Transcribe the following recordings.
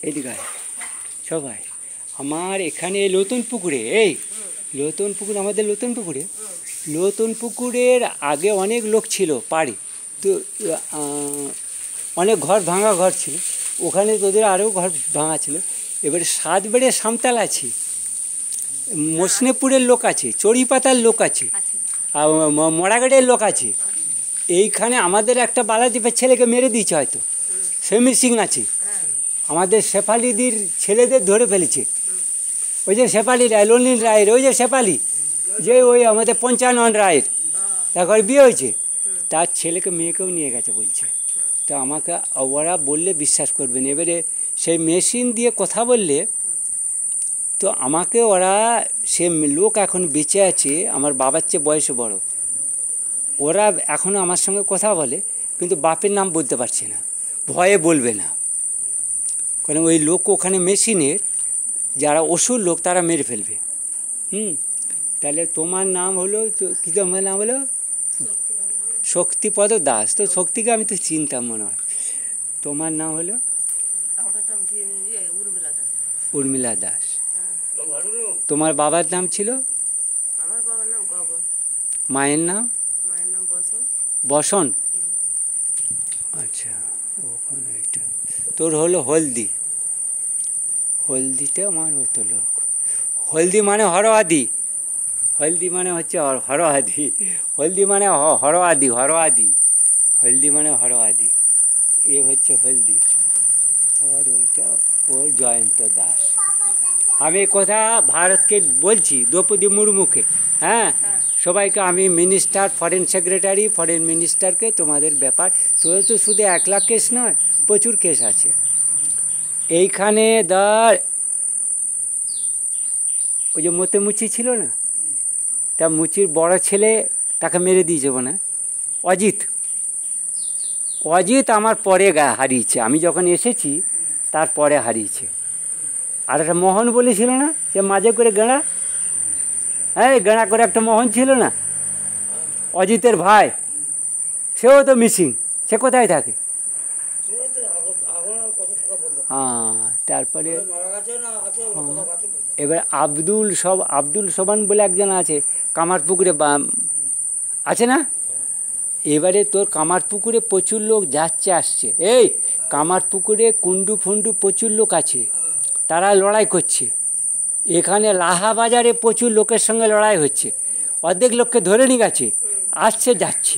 এদিকে সবাই আমার এখানে নতুন পুকুরে, এই নতুন পুকুর, আমাদের নতুন পুকুরে, নতুন পুকুরের আগে অনেক লোক ছিল পাড়ে, তো অনেক ঘর ভাঙা ঘর ছিল, ওখানে তোদের আরও ঘর ভাঙা ছিল। এবারে 7 বেড়ে সামতাল আছে, মসনেপুরের লোক আছে, চড়িপাতার লোক আছে, আর মরাগাড়ের লোক আছে। এইখানে আমাদের একটা বালাদ্বীপের ছেলেকে মেরে দিয়েছে, হয়তো সে মিসিং আছে। আমাদের শেফালিদির ছেলেদের ধরে ফেলেছে, ওই যে শেফালি রায়, ললিন রায়ের, ওই যে শেফালি, যে ওই আমাদের 55 রায়ের, তারপর বিয়ে হয়েছে, তার ছেলেকে মেয়েকেও নিয়ে গেছে বলছে। তো আমাকে ওরা বললে বিশ্বাস করবেন। এবারে সেই মেশিন দিয়ে কথা বললে তো আমাকে ওরা, সে লোক এখন বেঁচে আছে, আমার বাবার চেয়ে বয়সে বড়, ওরা এখনও আমার সঙ্গে কথা বলে, কিন্তু বাপের নাম বলতে পারছে না, ভয়ে বলবে না, কারণ ওই লোক ওখানে মেশিনের যারা অসুর লোক তারা মেরে ফেলবে। তাহলে তোমার নাম হলো, তো কী তোমার নাম হলো? শক্তিপদ দাস। তো শক্তিকে আমি তো চিনতাম মনে হয়। তোমার নাম হলো? উর্মিলা দাস। তোমার বাবার নাম ছিল? মায়ের নাম? বসন। আচ্ছা, ওখানে এটা তোর হলো হলদি। হলদিটা আমার হতো লোক। হলদি মানে হরআদি, হলদি মানে হচ্ছে হরআদি, হলদি মানে হরআদি, হরআদি, হলদি মানে হরআদি। এ হচ্ছে হলদি, আর ওইটা ওর জয়ন্ত দাস। আমি কথা ভারতকে বলছি, দ্রৌপদী মুর্মুকে, হ্যাঁ, সবাইকে আমি মিনিস্টার, ফরেন সেক্রেটারি, ফরেন মিনিস্টারকে তোমাদের ব্যাপার, তোদের তো শুধু 1 লাখ কেস নয়, প্রচুর কেস আছে এইখানে। ওই যে মতে মুচি ছিল না, তা মুচির বড় ছেলে তাকে মেরে দিয়েছে না, অজিত। অজিত আমার পরে হারিয়েছে, আমি যখন এসেছি তারপরে হারিয়েছে। আর একটা মোহন বলেছিল না, যে মাঝে করে গেঁড়া, হ্যাঁ গেঁড়া করে একটা মোহন ছিল না, অজিতের ভাই, সেও তো মিসিং। সে কোথায় থাকে? হ্যাঁ, তারপরে এবার আব্দুল সোবান বলে একজন আছে, কামারপুকুরে আছে না। এবারে তোর কামারপুকুরে প্রচুর লোক যাচ্ছে আসছে। এই কামারপুকুরে কুন্ডু ফুন্ডু প্রচুর লোক আছে, তারা লড়াই করছে। এখানে লাহা বাজারে প্রচুর লোকের সঙ্গে লড়াই হচ্ছে, অর্ধেক লোককে ধরে নিয়ে গেছে, আসছে যাচ্ছে,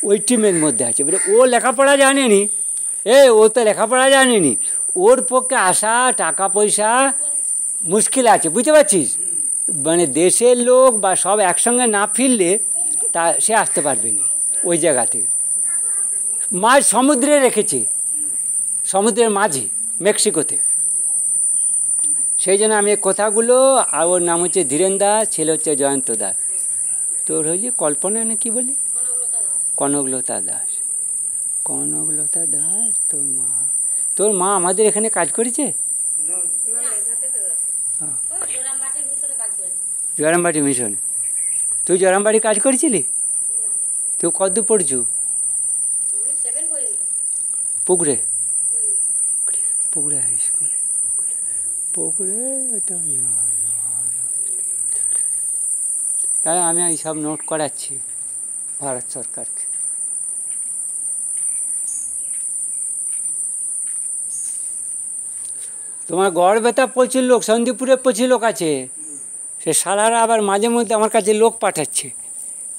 ওই টিমের মধ্যে আছে। এবারে ও লেখাপড়া জানেনি, ও তো লেখাপড়া জানেনি, ওর পক্ষে আসা টাকা পয়সা মুশকিল আছে, বুঝতে পারছিস। মানে দেশের লোক বা সব একসঙ্গে না ফিরলে তা সে আসতে পারবে না ওই জায়গা থেকে। মাছ সমুদ্রে রেখেছে, সমুদ্রের মাঝে, মেক্সিকোতে। সেই জন্য আমি কথাগুলো, আর ওর নাম হচ্ছে ধীরেন দাস, ছেলে হচ্ছে জয়ন্ত দাস। তোর হয়েছে কল্পনা না কি বলি, কনকলতা দাস। কনকলতা দাস তোর মা আমাদের এখানে কাজ করেছে, জয়রামবাটি মিশনে। তুই জয়রামবাটি কাজ করেছিলি? তুই কতদূর পড়ছু? পুকুরে, পুকুরে হাই স্কুল, পুকুরে। তাই আমি এইসব নোট করাচ্ছি ভারত সরকারকে। তোমার গড় বেতা প্রচুর লোক, সন্দীপুরে প্রচুর লোক আছে। সে সারারা আবার মাঝে মধ্যে আমার কাছে লোক পাঠাচ্ছে।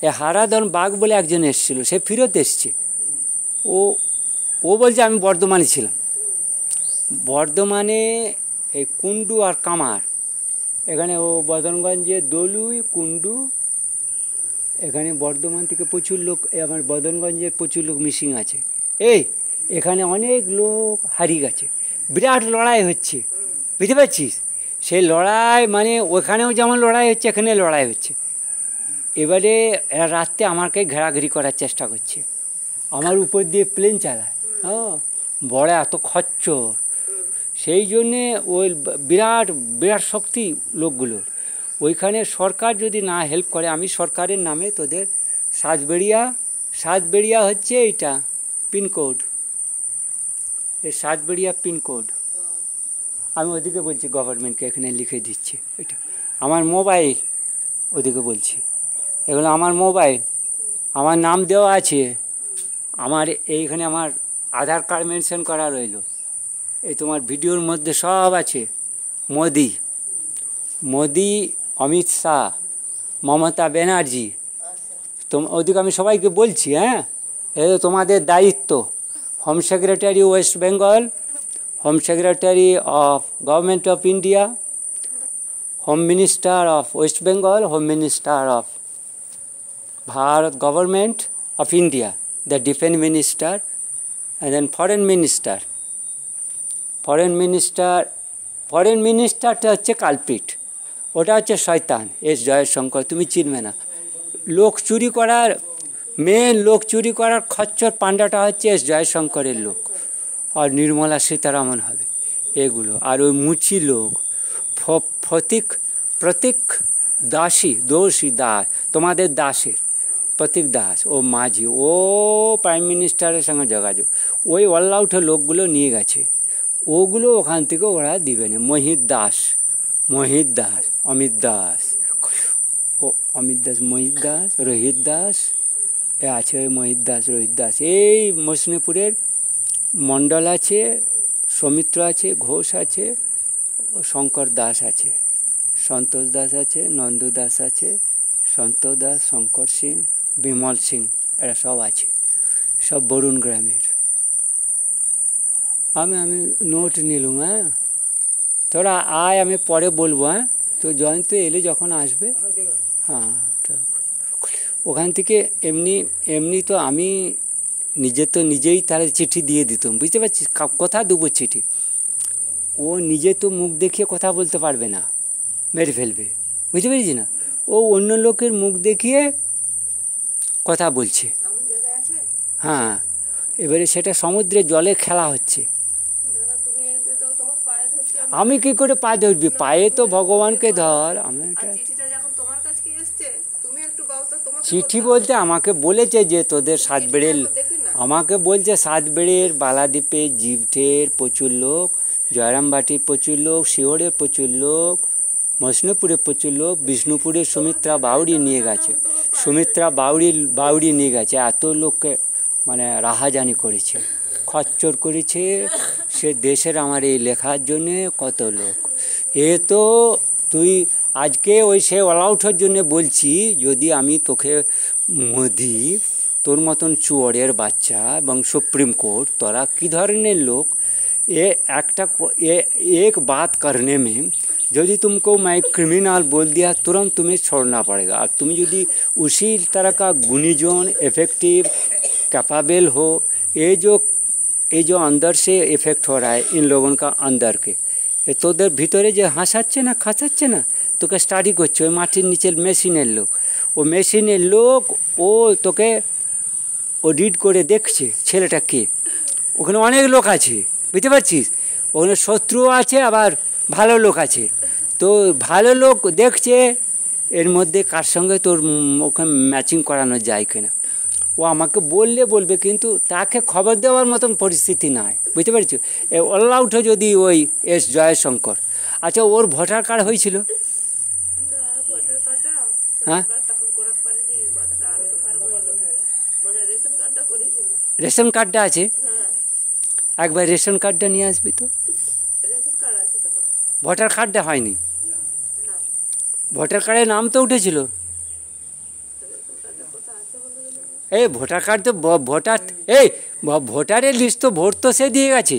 এ হারাধন বাঘ বলে একজন এসেছিলো, সে ফেরত এসছে। ও বলছে আমি বর্ধমানে ছিলাম। বর্ধমানে এই কুন্ডু আর কামার, এখানে ও বদনগঞ্জে দলুই কুন্ডু, এখানে বর্ধমান থেকে প্রচুর লোক, আমার বদনগঞ্জের প্রচুর লোক মিসিং আছে। এখানে অনেক লোক হারিয়ে গেছে, বিরাট লড়াই হচ্ছে, বুঝতে পারছিস। সেই লড়াই মানে ওখানেও যেমন লড়াই হচ্ছে, এখানে লড়াই হচ্ছে। এবারে এরা রাত্রে আমাকে ঘেরাঘেরি করার চেষ্টা করছে, আমার উপর দিয়ে প্লেন চালায়, বড় এত খচ্চর। সেই জন্যে ওই বিরাট বিরাট শক্তি লোকগুলোর। ওইখানে সরকার যদি না হেল্প করে, আমি সরকারের নামে তোদের সাতবেড়িয়া হচ্ছে এইটা পিনকোড, এই সাতবেড়িয়া পিনকোড, আমি ওদিকে বলছি গভর্নমেন্টকে এখানে লিখে দিচ্ছি, এটা আমার মোবাইল, ওদিকে বলছি এগুলো আমার মোবাইল, আমার নাম দেওয়া আছে, আমার এইখানে আমার আধার কার্ড মেনশন করা রইল, এই তোমার ভিডিওর মধ্যে সব আছে। মোদি, মোদি, অমিত শাহ, মমতা ব্যানার্জি, ওদিকে আমি সবাইকে বলছি, হ্যাঁ এই তোমাদের দায়িত্ব। Home secretary West Bengal, home secretary of government of India, home minister of West Bengal, home minister of Bharat government of India, the defence minister, and then foreign minister. Foreign মিনিস্টারটা হচ্ছে কালপিট, ওটা হচ্ছে শয়তান, এস জয়শঙ্কর, তুমি চিনবে না। লোক চুরি করার লোক চুরি করার খচ্চর পাণ্ডাটা হচ্ছে এস জয়শঙ্করের লোক, আর নির্মলা সীতারামন হবে এগুলো। আর ওই মুচি লোক প্রতীক দাসী, দাস, তোমাদের দাসের প্রতীক দাস, ও মাঝি, ও প্রাইম মিনিস্টারের সঙ্গে যোগাযোগ, ওই অলআউটের লোকগুলো নিয়ে গেছে, ওগুলো ওখান থেকে ওরা দিবে না। মোহিত দাস, অমিত দাস, মোহিত দাস, রোহিত দাস, এ আছে ওই মোহিত দাস, রোহিত দাস, এই মসনিপুরের মণ্ডল আছে, সৌমিত্র আছে, ঘোষ আছে, শঙ্কর দাস আছে, সন্তোষ দাস আছে, নন্দু দাস আছে, সন্তোষ দাস, শঙ্কর সিং, বিমল সিং, এরা সব আছে, সব বরুণ গ্রামের। আমি নোট নিলুম, হ্যাঁ তোরা আয়, আমি পরে বলবো, হ্যাঁ তো জয়ন্ত এলে যখন আসবে, হ্যাঁ ওখান থেকে এমনি তো আমি নিজেই তারা চিঠি দিয়ে দিতাম, বুঝতে পারছিস, কথা দেবো চিঠি, ও নিজে তো মুখ দেখিয়ে কথা বলতে পারবে না, মেরে ফেলবে, বুঝতে পেরেছি না, ও অন্য লোকের মুখ দেখিয়ে কথা বলছে। হ্যাঁ, এবারে সেটা সমুদ্রের জলে খেলা হচ্ছে। আমি কি করে পায়ে ধরবি, পায়ে তো ভগবানকে ধর। আমি চিঠি বলতে আমাকে বলেছে যে তোদের সাতবেড়ের বালাদ্বীপে জিভটের প্রচুর লোক, জয়রামবাটির প্রচুর লোক, শিওরের প্রচুর লোক, মসনপুরের প্রচুর লোক, বিষ্ণুপুরের সুমিত্রা বাউরি নিয়ে গেছে, এত লোককে মানে রাহাজানি করেছে, খচ্চর করেছে সে দেশের আমার এই লেখার জন্যে কত লোক। এ তো তুই আজকে ওই সে অল আউটের জন্যে বলছি, যদি আমি তোকে মোদি, তোর মতন চুয়ারের বাচ্চা এবং সুপ্রিম कोर्ट, তোরা কী ধরনের লোক, एक बात करने में यदि तुमको मैं क्रिमिनल बोल दिया तुरंत तुम्हें छोड़ना पड़ेगा। और तुम यदि उसी तरह का गुणीजन, इफेक्टिव, कैपेबल हो, ये जो अंदर से इफेक्ट हो रहा है इन लोगों का अंदर के, ये তোদের ভিতরে যে হাসাচ্ছে না খাসাচ্ছে না, তোকে স্টাডি করছে ওই মাটির নিচের মেশিনের লোক, ও মেশিনের লোক ও তোকে অডিট করে দেখছে ছেলেটা কে। ওখানে অনেক লোক আছে, বুঝতে পারছিস, ওখানে শত্রু আছে আবার ভালো লোক আছে। তো ভালো লোক দেখছে এর মধ্যে কার সঙ্গে তোর ওখানে ম্যাচিং করানো যায় কিনা। ও আমাকে বলবে, কিন্তু তাকে খবর দেওয়ার মতন পরিস্থিতি নাই, বুঝতে পারছো। অল আউটে যদি ওই এস জয়শঙ্কর, আচ্ছা ওর ভোটার কার্ড হয়েছিল, হ্যাঁ রেশন কার্ডটা আছে, একবার রেশন কার্ডটা নিয়ে আসবি তো। ভোটার কার্ডটা হয়নি, ভোটার কার্ডের নাম তো উঠেছিল। এই ভোটার কার্ড তো ভোটারের লিস্ট তো ভোট তো সে দিয়ে গেছে,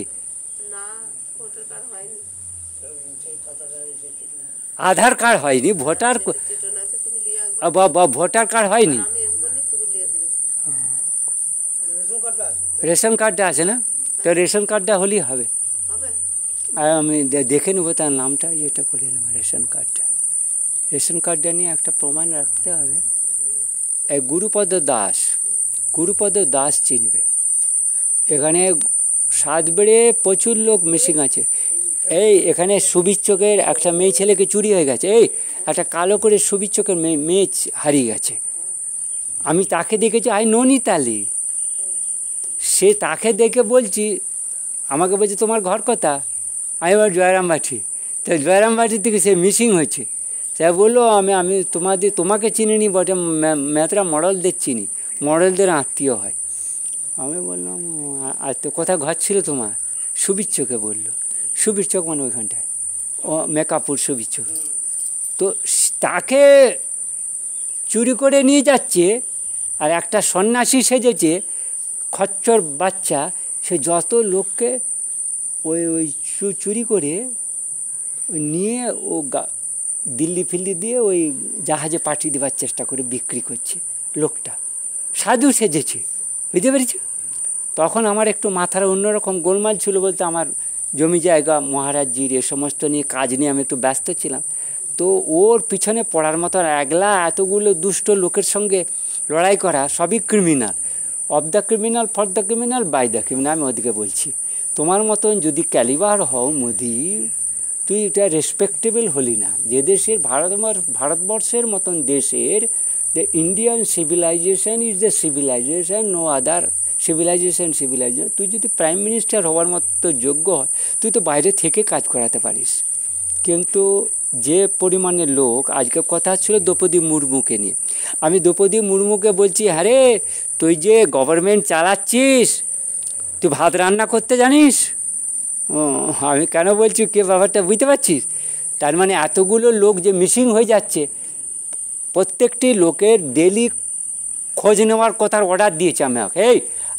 আধার কার্ড হয়নি, ভোটার কার্ড হয়নি, রেশন কার্ডটা আছে না, তো রেশন কার্ডটা হলেই হবে। আর আমি দেখে নেবো তার নামটা, ইয়েটা করে নেবো রেশন কার্ডটা নিয়ে একটা প্রমাণ রাখতে হবে। এই গুরুপদ দাস চিনবে, এখানে সাতবেড়ে প্রচুর লোক মিসিং আছে। এখানে সুবীর চোখের একটা মেয়ে ছেলেকে চুরি হয়ে গেছে, একটা কালো করে সুবীর চোখের মেয়ে হারিয়ে গেছে। আমি তাকে দেখেছি, নৈনিতালি, সে তাকে দেখে বলছি, আমাকে বলছে তোমার ঘর কথা, আমি বল জয়রামবাটি। তো জয়রামবাটি থেকে সে মিসিং হয়েছে। সে বললো আমি তোমাকে চিনিনি বটে, মেতরা মডেলদের চিনি, মডেলদের আত্মীয় হয়। আমি বললাম আর তো কোথায় ঘর ছিল তোমার? সুবীর চোখে বললো। সুবীর চোখ মানে ওইখানটায়, ও মেকাপুর সুবীর চোখ। তো তাকে চুরি করে নিয়ে যাচ্ছে, আর একটা সন্ন্যাসী সেজেছে, খচ্চর বাচ্চা, সে যত লোককে ওই চুরি করে ওই নিয়ে ও দিল্লি ফিল্লি দিয়ে ওই জাহাজে পাঠিয়ে দেওয়ার চেষ্টা করে বিক্রি করছে। লোকটা সাধু সেজেছে, বুঝতে পেরেছ? তখন আমার একটু মাথার অন্যরকম গোলমাল ছিল, বলতে আমার জমি জায়গা মহারাজজির এ সমস্ত নিয়ে কাজ নিয়ে আমি একটু ব্যস্ত ছিলাম। তো ওর পিছনে পড়ার মতো একলা এতগুলো দুষ্ট লোকের সঙ্গে লড়াই করা, সবই criminal. Of the criminal, for the criminal, by the criminal. আমি ওদিকে বলছি, তোমার মতন যদি ক্যালিবার হও মোদি, তুই এটা রেসপেক্টেবল হলি না। যে দেশের ভারতবর্ষের মতন দেশের, the Indian civilization is the civilization, no other civilization. তুই যদি প্রাইম মিনিস্টার হওয়ার মতো যোগ্য হয়, তুই তো বাইরে থেকে কাজ করাতে পারিস। কিন্তু যে পরিমাণে লোক, আজকে কথা ছিল দ্রৌপদী মুর্মুকে নিয়ে, আমি দ্রৌপদী মুর্মুকে বলছি, হ্যাঁ রে, তুই যে গভর্নমেন্ট চালাচ্ছিস, তুই ভাত রান্না করতে জানিস? আমি কেন বলছি, কে ব্যাপারটা বুঝতে পারছিস? তার মানে এতগুলো লোক যে মিসিং হয়ে যাচ্ছে, প্রত্যেকটি লোকের ডেলি খোঁজ নেওয়ার কথার অর্ডার দিয়েছে আমাকে।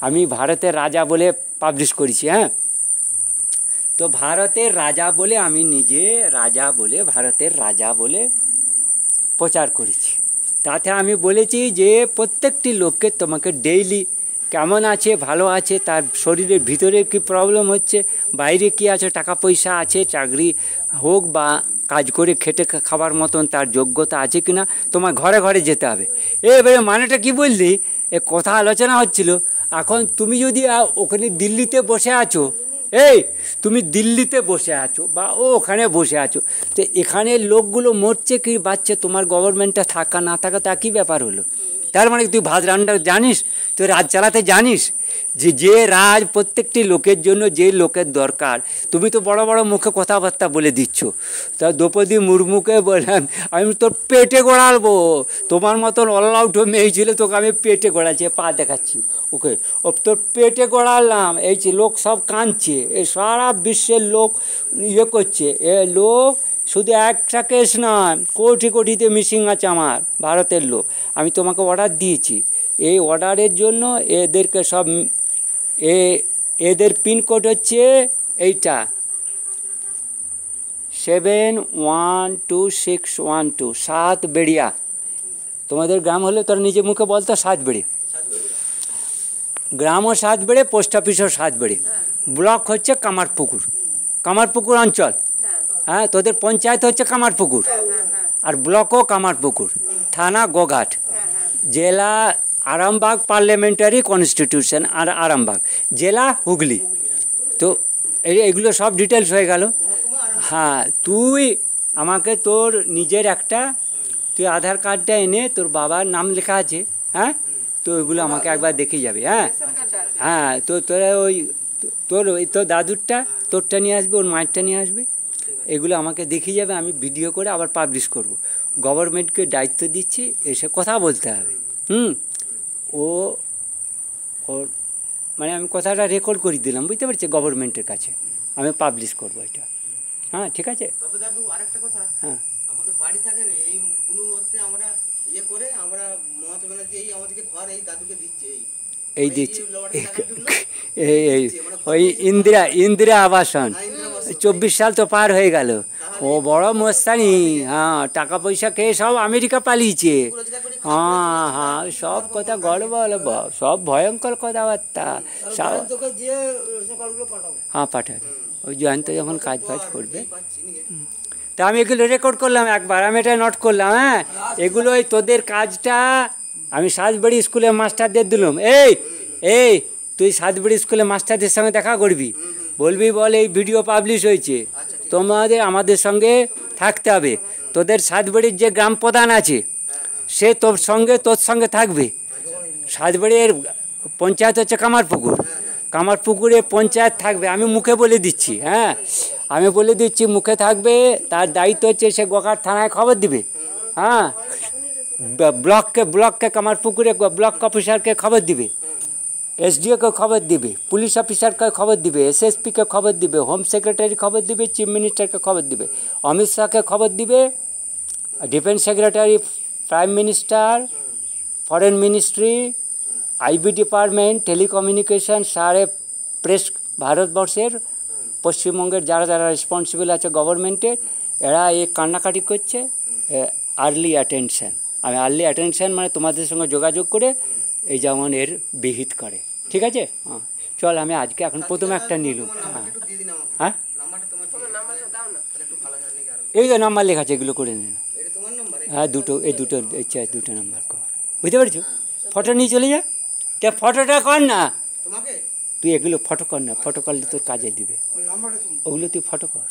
আমি ভারতের রাজা বলে পাবলিশ করেছি। হ্যাঁ, তো ভারতের রাজা বলে আমি নিজে রাজা বলে, ভারতের রাজা বলে প্রচার করেছি। তাতে আমি বলেছি যে প্রত্যেকটি লোককে তোমাকে ডেইলি কেমন আছে, ভালো আছে, তার শরীরের ভিতরে কি প্রবলেম হচ্ছে, বাইরে কি আছে, টাকা পয়সা আছে, চাকরি হোক বা কাজ করে খেটে খাবার মতন তার যোগ্যতা আছে কিনা, তোমার ঘরে ঘরে যেতে হবে। এবারে মানেটা কি বললি, এ কথা আলোচনা হচ্ছিল। এখন তুমি যদি ওখানে দিল্লিতে বসে আছো, তুমি দিল্লিতে বসে আছো বা ওখানে বসে আছো, তো এখানে লোকগুলো মরছে কি বাচ্চে, তোমার গভর্নমেন্টটা থাকা না থাকা তা কী ব্যাপার হলো? তার মানে তুই ভাত রান্না জানিস, তুই রাজ চালাতে জানিস? যে রাজ প্রত্যেকটি লোকের জন্য যে লোকের দরকার, তুমি তো বড় বড় মুখে কথাবার্তা বলে দিচ্ছ। তা দ্রৌপদী মুর্মুকে বললাম, আমি তোর পেটে গড়ালবো, তোমার মতন অলআউট মেয়ে ছিল, তোকে আমি পেটে গড়াচ্ছি, পা দেখাচ্ছি ওকে, ও তোর পেটে গড়ালাম। এই যে লোক সব কাঁদছে, এই সারা বিশ্বের লোক ইয়ে করছে। এ লোক শুধু একটা কেস নয়, কোটি কোটিতে মিসিং আছে আমার ভারতের লোক। আমি তোমাকে অর্ডার দিয়েছি, এই অর্ডারের জন্য এদেরকে সব এদের পিনকোড হচ্ছে এইটা 7126112, 7 বেড়িয়া। তোমাদের গ্রাম হলে তোরা নিজে মুখে বলতো 7 বেড়ি। গ্রামও 7 বেড়ে, পোস্ট অফিসও 7 বেড়ে, ব্লক হচ্ছে কামারপুকুর অঞ্চল। হ্যাঁ, তোদের পঞ্চায়েত হচ্ছে কামারপুকুর, আর ব্লকও কামারপুকুর, থানা গোঘাট, জেলা আরামবাগ, পার্লামেন্টারি কনস্টিটিউশন আর আরামবাগ, জেলা হুগলি। তো এগুলো সব ডিটেলস হয়ে গেল। হ্যাঁ, তুই আমাকে তোর নিজের তুই আধার কার্ডটা এনে, তোর বাবার নাম লেখা আছে, হ্যাঁ, তো ওইগুলো আমাকে একবার দেখে যাবে। হ্যাঁ, তো তোরা তোর দাদুরটা, তোরটা নিয়ে আসবে, ওর মায়েরটা নিয়ে আসবে, এগুলো আমাকে দেখিয়ে যাবে। আমি ভিডিও করে আবার পাবলিশ করব। গভর্নমেন্টকে দায়িত্ব দিচ্ছি, এসে কথা বলতে হবে। ওর মানে আমি কথাটা রেকর্ড করে দিলাম, বুঝতে পারছি, গভর্নমেন্টের কাছে আমি পাবলিশ করবো এটা। হ্যাঁ, ঠিক আছে। হ্যাঁ, আমাদের বাড়ি থাকে না, এই কোনো মতে আমরা ইয়ে করে, আমরা মমতা ব্যানার্জি আমাদেরকে ঘর এই দাদুকে দিচ্ছে, এই দিচ্ছে, এই ওই ইন্দিরা আবাসন। 24 সাল তো পার হয়ে গেল। ও বড় মস্তানি। হ্যাঁ, টাকা পয়সা খেয়ে সব আমেরিকা পালিয়েছে। হ্যাঁ, সব কথা গড়বড়, সব ভয়ঙ্কর কথাবার্তা সব। হ্যাঁ, পাঠাবে। ওই জয়ন্ত যখন কাজ করবে, তা আমি এগুলো রেকর্ড করলাম একবার, আমি এটা নোট করলাম। হ্যাঁ, এগুলো ওই তোদের কাজটা আমি সাতবাড়ি স্কুলের মাস্টারদের দিলাম। এই তুই সাতবাড়ি স্কুলের মাস্টারদের সঙ্গে দেখা করবি, বলবি বল এই ভিডিও পাবলিশ হয়েছে, আমাদের সঙ্গে থাকতে হবে। তোদের সাতবাড়ির যে গ্রাম প্রধান আছে, সে তোর সঙ্গে থাকবে। সাতবাড়ির পঞ্চায়েত হচ্ছে কামারপুকুরে পঞ্চায়েত থাকবে, আমি মুখে বলে দিচ্ছি। হ্যাঁ, আমি বলে দিচ্ছি, মুখে থাকবে, তার দায়িত্ব হচ্ছে সে গোঘাট থানায় খবর দিবে। হ্যাঁ, ব্লককে কামারপুকুরে ব্লক অফিসারকে খবর দিবে, এসডিওকে খবর দিবে, পুলিশ অফিসারকে খবর দিবে, এসএসপিকে খবর দিবে, হোম সেক্রেটারি খবর দিবে, চিফ মিনিস্টারকে খবর দিবে, অমিত শাহকে খবর দিবে, defence secretary, prime minister, foreign ministry, IB department, telecommunication, সারে প্রেস, ভারতবর্ষের পশ্চিমবঙ্গের যারা যারা রেসপন্সিবল আছে গভর্নমেন্টের, এরা এই কান্নাকাটি করছে। আর্লি অ্যাটেনশন, আমি আর্লি অ্যাটেনশন মানে তোমাদের সঙ্গে যোগাযোগ করে এই যেমন এর বিহিত করে। ঠিক আছে? হ্যাঁ, চল আমি আজকে এখন প্রথমে একটা নিলুম। হ্যাঁ, এই যে নাম্বার লেখা আছে, এগুলো করে নিন। হ্যাঁ, দুটো, এই দুটো, দুটো নাম্বার কর, বুঝতে পারছো? ফটো নিয়ে চলে যা, ফটোটা কর না, তুই এগুলো ফটো কর না, ফটো করলে তোর কাজে দিবে, ওগুলো তুই ফটো কর।